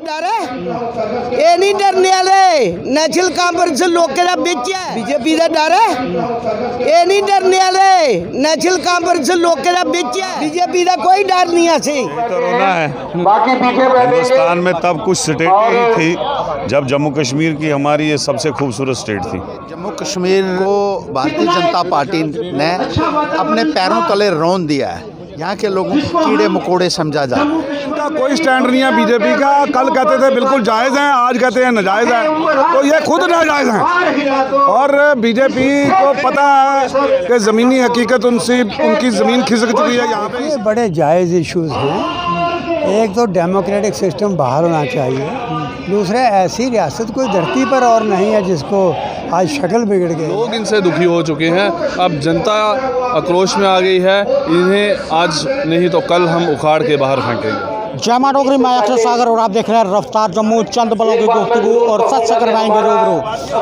डर है, ये नहीं डरने वाले। नेशनल कांफ्रेंस लोगों का बिच है, बीजेपी का डर है, ये नहीं डरने वाले। नेशनल कांफ्रेंस लोगों का बिच है, बीजेपी का कोई डर नहीं है। कोरोना है, हिंदुस्तान में तब कुछ स्टेट ही थी जब जम्मू कश्मीर की हमारी ये सबसे खूबसूरत स्टेट थी। जम्मू कश्मीर को भारतीय जनता पार्टी ने अपने पैरों तले रौंद दिया है। यहाँ के लोगों को कीड़े मकोड़े समझा जाता है। इनका कोई स्टैंड नहीं है बीजेपी का। कल कहते थे बिल्कुल जायज़ हैं, आज कहते हैं नाजायज़ है, तो ये खुद नाजायज़ हैं। और बीजेपी को पता है कि ज़मीनी हकीकत उनकी ज़मीन खिसक चुकी है। यहाँ पे बड़े जायज़ इश्यूज़ हैं। एक तो डेमोक्रेटिक सिस्टम बाहर होना चाहिए, दूसरा ऐसी रियासत कोई धरती पर और नहीं है जिसको आज शक्ल बिगड़ गई। लोग इनसे दुखी हो चुके हैं, अब जनता आक्रोश में आ गई है। इन्हें आज नहीं तो कल हम उखाड़ के बाहर फेंकेंगे। जय मां डोगरी, मैं अक्षर सागर और आप देख रहे हैं रफ्तार जम्मू। चंद बलों की गुफ्तगू और सच से करवाएंगे रूबरू।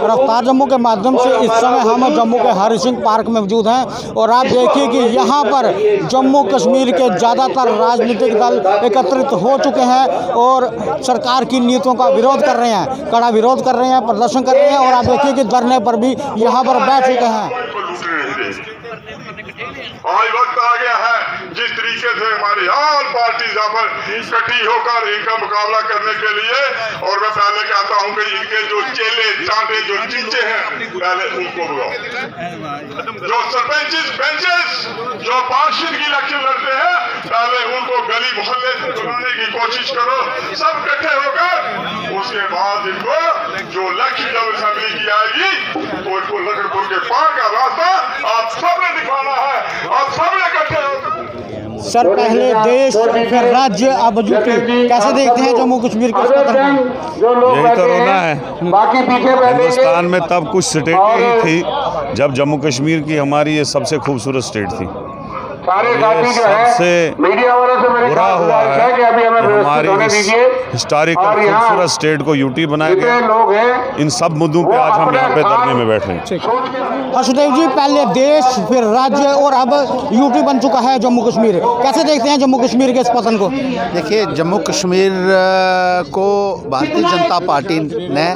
रफ्तार जम्मू के माध्यम से इस समय हम जम्मू के हरि सिंह पार्क में मौजूद हैं और आप देखिए कि यहाँ पर जम्मू कश्मीर के ज़्यादातर राजनीतिक दल एकत्रित हो चुके हैं और सरकार की नीतियों का विरोध कर रहे हैं, कड़ा विरोध कर रहे हैं, प्रदर्शन कर रहे हैं। और आप देखिए कि धरने पर भी यहाँ पर बैठ चुके हैं। आज वक्त आ गया है जिस तरीके से हमारी ऑल पार्टीज इकट्ठी होकर इनका मुकाबला करने के लिए। और मैं पहले कहता हूं कि इनके जो चेले चांटे जो चिंचे हैं पहले उनको बुलाओ। जो सरपंचेस बेंचेस जो पार्षद की इलेक्शन लड़ते हैं पहले उनको गली मोहल्ले से बुलाने की कोशिश करो, सब इकट्ठे होकर। उसके बाद इनको जो लक्ष्य जब असेंबली की आएगी तो इनको लखनपुर के पार का रास्ता आप सबने दिखाना है। आप सबने इकट्ठे होकर सर, पहले देश फिर राज्य अब यूपी, कैसे देखते हैं जम्मू कश्मीर के यही कोरोना है, हिंदुस्तान में तब कुछ स्टेट ही थी जब जम्मू कश्मीर की हमारी ये सबसे खूबसूरत स्टेट थी। सबसे बुरा हुआ है कि हमारी इस हिस्टोरिकल खूबसूरत स्टेट को यूटी बनाया गया। इन सब मुद्दों पे आज हम यहाँ पे धरने में बैठे हैं। हर्षदेव जी, पहले देश फिर राज्य और अब यूटी बन चुका है जम्मू कश्मीर, कैसे देखते हैं जम्मू कश्मीर के इस पतन को? देखिए, जम्मू कश्मीर को भारतीय जनता पार्टी ने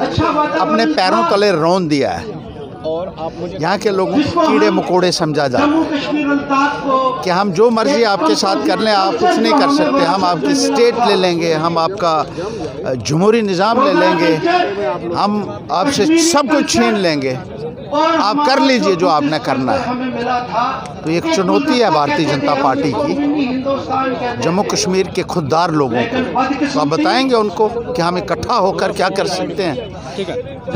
अपने पैरों तले रौंद दिया है। यहाँ के लोगों को कीड़े मकोड़े समझा जाता है कि हम जो मर्जी आपके साथ कर लें, आप कुछ नहीं कर सकते। हम आपकी स्टेट ले लेंगे, हम आपका जमहूरी निज़ाम ले लेंगे, हम आपसे सब कुछ छीन लेंगे, आप कर लीजिए जो आपने करना है। तो एक चुनौती है भारतीय जनता पार्टी की जम्मू कश्मीर के खुददार लोगों को। तो आप बताएंगे उनको कि हम इकट्ठा होकर क्या कर सकते हैं।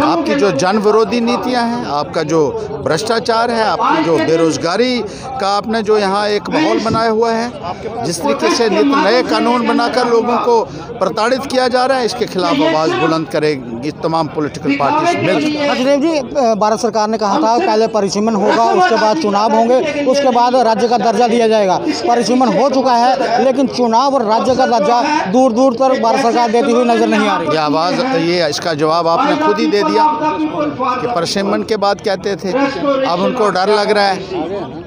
आपकी जो जन विरोधी नीतियां हैं, आपका जो भ्रष्टाचार है, आपकी जो बेरोजगारी का आपने जो यहाँ एक माहौल बनाया हुआ है, जिस तरीके से नित नए कानून बनाकर लोगों को प्रताड़ित किया जा रहा है, इसके खिलाफ आवाज़ बुलंद करेगी तमाम पॉलिटिकल पार्टी मिलकर। हर्षदेव जी, भारत सरकार ने कहा था पहले परिसीमन होगा, उसके बाद चुनाव होंगे, उसके बाद राज्य का दर्जा दिया जाएगा। परिसीमन हो चुका है, लेकिन चुनाव और राज्य का दर्जा दूर दूर तक भारत सरकार देती हुई नजर नहीं आ रही। ये इसका जवाब आपने खुद ही दे दिया कि परिसीमन के बाद कहते थे। अब उनको डर लग रहा है,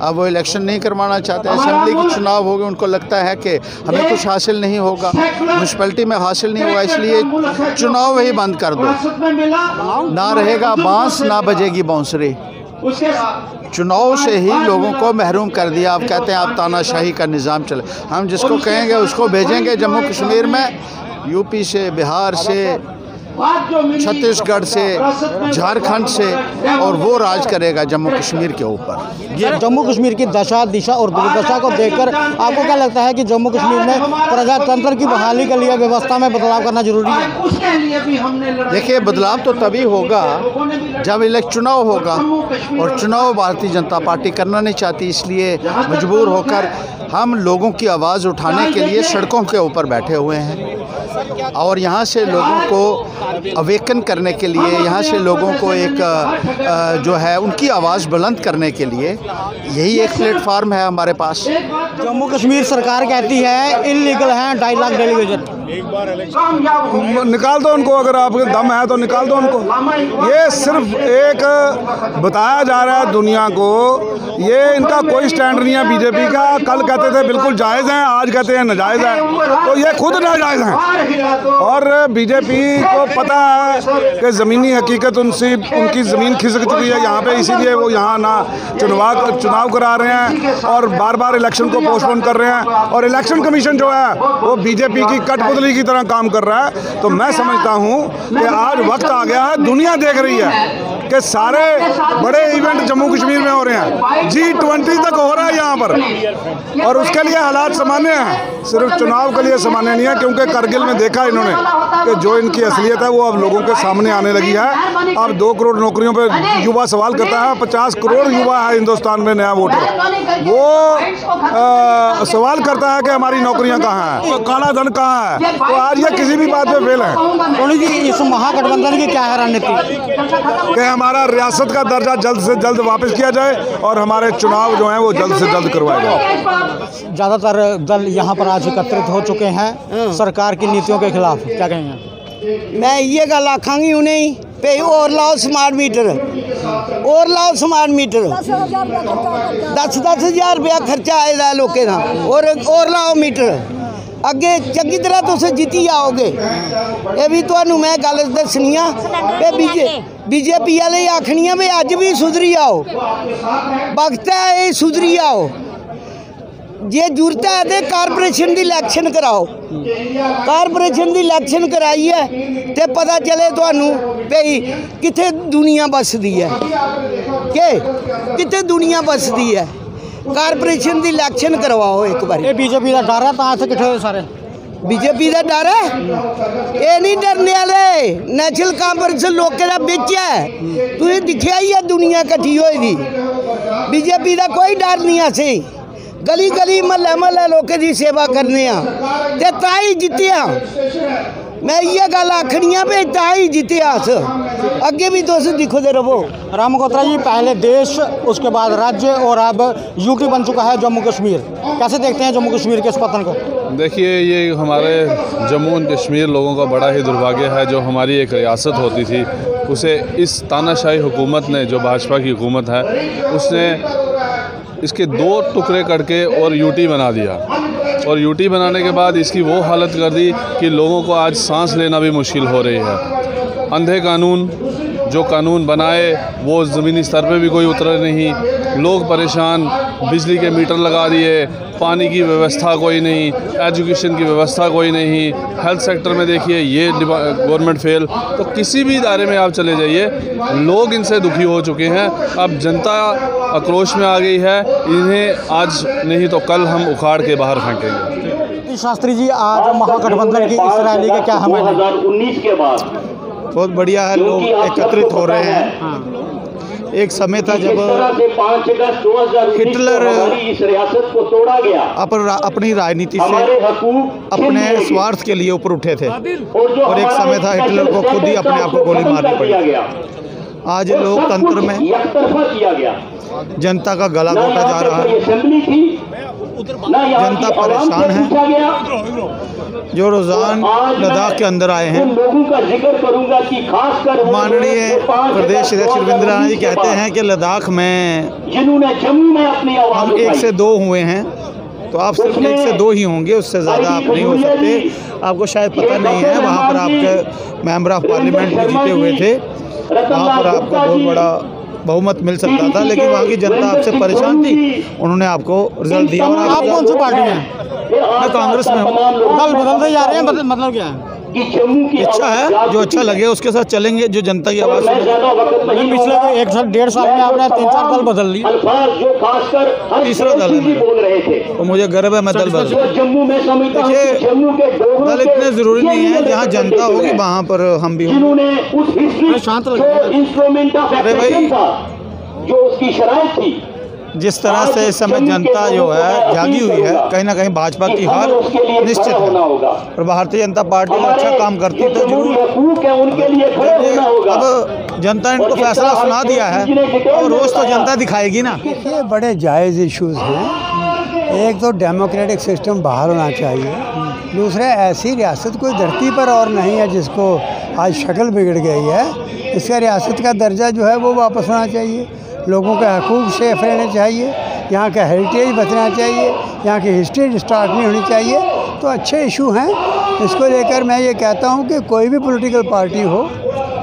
अब वो इलेक्शन नहीं करवाना चाहते। असेंबली के चुनाव हो गए, उनको लगता है कि हमें कुछ हासिल नहीं होगा, म्यूनसिपैलिटी में हासिल नहीं होगा, इसलिए चुनाव ही बंद कर दो। ना रहेगा बांस, ना बजेगी बांसुरी। चुनाव से ही लोगों को महरूम कर दिया। आप कहते हैं आप तानाशाही का निज़ाम चले। हम जिसको कहेंगे उसको भेजेंगे जम्मू कश्मीर में, यूपी से, बिहार से, छत्तीसगढ़ से, झारखंड से, और वो राज करेगा जम्मू कश्मीर के ऊपर। ये जम्मू कश्मीर की दशा, दिशा और दुर्दशा को देखकर आपको क्या लगता है कि जम्मू कश्मीर में प्रजातंत्र की बहाली के लिए व्यवस्था में बदलाव करना जरूरी है? देखिए, बदलाव तो तभी होगा जब चुनाव होगा, और चुनाव भारतीय जनता पार्टी करना नहीं चाहती। इसलिए मजबूर होकर हम लोगों की आवाज़ उठाने के लिए सड़कों के ऊपर बैठे हुए हैं और यहाँ से लोगों को अवेकन करने के लिए, यहाँ से लोगों को एक जो है उनकी आवाज़ बुलंद करने के लिए यही एक प्लेटफार्म है हमारे पास। जम्मू कश्मीर सरकार कहती है इनलीगल हैं 2.5 लाख डेलीगेशन। निकाल दो उनको, अगर आपके दम है तो निकाल दो उनको। ये सिर्फ एक बताया जा रहा है दुनिया को, ये इनका कोई स्टैंड नहीं है बीजेपी का। कल कहते थे बिल्कुल जायज़ हैं, आज कहते हैं नाजायज़ है, तो ये खुद नाजायज़ हैं। और बीजेपी को पता है कि ज़मीनी हकीकत उनकी ज़मीन खिसक चुकी है यहाँ पे, इसीलिए वो यहाँ ना चुनाव करा रहे हैं और बार बार इलेक्शन को पोस्टपोन कर रहे हैं। और इलेक्शन कमीशन जो है वो बीजेपी की कठपुतली की तरह काम कर रहा है। तो मैं समझता हूँ कि आज वक्त आ गया है, दुनिया देख रही है कि सारे बड़े इवेंट जम्मू कश्मीर में हो रहे हैं, G20 तक हो रहा है यहाँ पर, और उसके लिए हालात सामान्य हैं, सिर्फ चुनाव के लिए सामान्य नहीं है। क्योंकि करगिल में देखा इन्होंने कि जो इनकी असलियत है वो अब लोगों के सामने आने लगी है। अब 2 करोड़ नौकरियों पे युवा सवाल करता है, 50 करोड़ युवा है हिंदुस्तान में नया वोटर, वो सवाल करता है कि हमारी नौकरियाँ कहाँ हैं, काला धन कहाँ है। तो आज ये किसी भी बात पे फेल है। सोनी जी, इस महागठबंधन की क्या है रणनीति? कि हमारा रियासत का दर्जा जल्द से जल्द वापस किया जाए और हमारे चुनाव जो हैं वो जल्द से जल्द करवाए जाए। ज़्यादातर दल यहाँ पर आज एकत्रित हो चुके हैं सरकार की नीतियों के खिलाफ, क्या कहेंगे? मैं ये गल आखांगी उन्हें पे और लाओ स्मार्ट मीटर, और लाओ स्मार्ट मीटर, 10-10 हज़ार रुपया खर्चा आएगा लोगों का, और लाओ मीटर अगे चंगी तरह तुस जीती आओगे। ये भी तुहानू मैं गल दसनी आ, बीजेपी वाले आखनियां भी अज भी सुधरी आओ, वक्त है ये सुधरी आओ। जे जरूरत है तो कारपोरेशन की इलैक्शन कराओ, कारपोरेशन की इलैक्शन कराइए तो पता चले तुहानू भाई कित्थे दुनिया बसदी है, कित्थे दुनिया बसदी है। कारपोरेशन की इलैक्शन करवाओ एक बार। बीजेपी का डर है तो इत्थे किट्ठे होए सारे? बीजेपी का डर है, ये नहीं डरने वाले। नेशनल कांफ्रेंस लोगों का बिच है, तुसीं दिखिया ही है दुनिया कट्ठी होई दी। बीजेपी का कोई डर नहीं, असी गली गली महल्ले महल्ले लोगों की सेवा करने ते ताई जित्तिया। मैं ये गल आखनी है भी ताई जित्तिया, अगे भी तुस दिखते रहो। राम मल्होत्रा जी, पहले देश, उसके बाद राज्य और अब यूटी बन चुका है जम्मू कश्मीर, कैसे देखते हैं जम्मू कश्मीर के इस पतन को? देखिए, ये हमारे जम्मू और कश्मीर लोगों का बड़ा ही दुर्भाग्य है। जो हमारी एक रियासत होती थी उसे इस तानाशाही हुकूमत ने, जो भाजपा की हुकूमत है, उसने इसके 2 टुकड़े करके और यूटी बना दिया। और यूटी बनाने के बाद इसकी वो हालत कर दी कि लोगों को आज सांस लेना भी मुश्किल हो रही है। अंधे कानून, जो कानून बनाए वो ज़मीनी स्तर पे भी कोई उतरे नहीं, लोग परेशान, बिजली के मीटर लगा दिए, पानी की व्यवस्था कोई नहीं, एजुकेशन की व्यवस्था कोई नहीं, हेल्थ सेक्टर में देखिए ये गवर्नमेंट फेल। तो किसी भी इदारे में आप चले जाइए, लोग इनसे दुखी हो चुके हैं। अब जनता आक्रोश में आ गई है, इन्हें आज नहीं तो कल हम उखाड़ के बाहर फेंकेंगे। शास्त्री जी, आज महागठबंधन की इस रैली के क्या हमें 2019 के बाद बहुत बढ़िया है, लोग एकत्रित हो रहे हैं। एक समय था जब हिटलर इस रियासत को तोड़ा गया, अपनी राजनीति से अपने स्वार्थ के लिए ऊपर उठे थे, और एक समय था हिटलर को खुद ही अपने आप को गोली मारनी पड़ी। आज लोकतंत्र में जनता का गला घोटा जा रहा है, जनता परेशान है। जो रुझान लद्दाख के अंदर आए हैं, माननीय प्रदेश अध्यक्ष रविंद्र राणा जी कहते हैं कि लद्दाख में हम 1 से 2 हुए हैं, तो आप सिर्फ 1 से 2 ही होंगे, उससे ज़्यादा आप नहीं हो सकते। आपको शायद पता नहीं है, वहाँ पर आपके मेंबर ऑफ पार्लियामेंट भी जीते हुए थे, वहाँ पर आपको बहुत बड़ा बहुमत मिल सकता था, लेकिन वहाँ की जनता आपसे परेशान थी, उन्होंने आपको रिजल्ट दिया। और आप कौन सी पार्टी में? मैं कांग्रेस में हूँ। दल बदलते जा रहे हैं, मतलब क्या है? अच्छा है, जो अच्छा लगे उसके साथ चलेंगे, जो जनता की आवाज़ लेकिन पिछले 1-1.5 साल में आपने 3-4 दल बदल लिए, तीसरा दल है मेरा, तो मुझे गर्व है मैं दल बदल। देखिए, दल इतने ज़रूरी नहीं है, जहाँ जनता होगी वहाँ पर हम भी होंगे। शांत लगे। अरे भाई, जो उसकी शराइत थी, जिस तरह से इस समय जनता जो है जागी हुई है, कहीं ना कहीं भाजपा की हार निश्चित है, और भारतीय जनता पार्टी को अच्छा काम करती तो जरूर। अब जनता ने इनको फैसला सुना दिया है, और रोज़ तो जनता दिखाएगी ना। ये बड़े जायज़ इश्यूज़ हैं, एक तो डेमोक्रेटिक सिस्टम बहाल होना चाहिए, दूसरा ऐसी रियासत कोई धरती पर और नहीं है जिसको आज शक्ल बिगड़ गई है। इसका रियासत का दर्जा जो है वो वापस होना चाहिए, लोगों के हकूक़ सेफ रहने चाहिए, यहाँ का हेरिटेज बचना चाहिए, यहाँ की हिस्ट्री डिस्टार्ट नहीं होनी चाहिए। तो अच्छे इशू हैं, इसको लेकर मैं ये कहता हूँ कि कोई भी पॉलिटिकल पार्टी हो,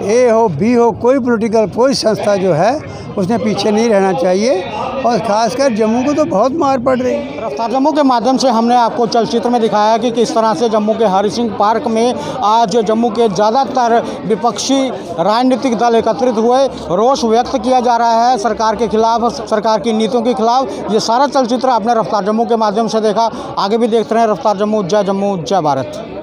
ए हो बी हो, कोई संस्था जो है उसने पीछे नहीं रहना चाहिए। और ख़ासकर जम्मू को तो बहुत मार पड़ रही है। रफ्तार जम्मू के माध्यम से हमने आपको चलचित्र में दिखाया कि किस तरह से जम्मू के हरि सिंह पार्क में आज जम्मू के ज़्यादातर विपक्षी राजनीतिक दल एकत्रित हुए, रोष व्यक्त किया जा रहा है सरकार के खिलाफ, सरकार की नीतियों के खिलाफ। ये सारा चलचित्र आपने रफ्तार जम्मू के माध्यम से देखा। आगे भी देखते रहें रफ्तार जम्मू। जय भारत।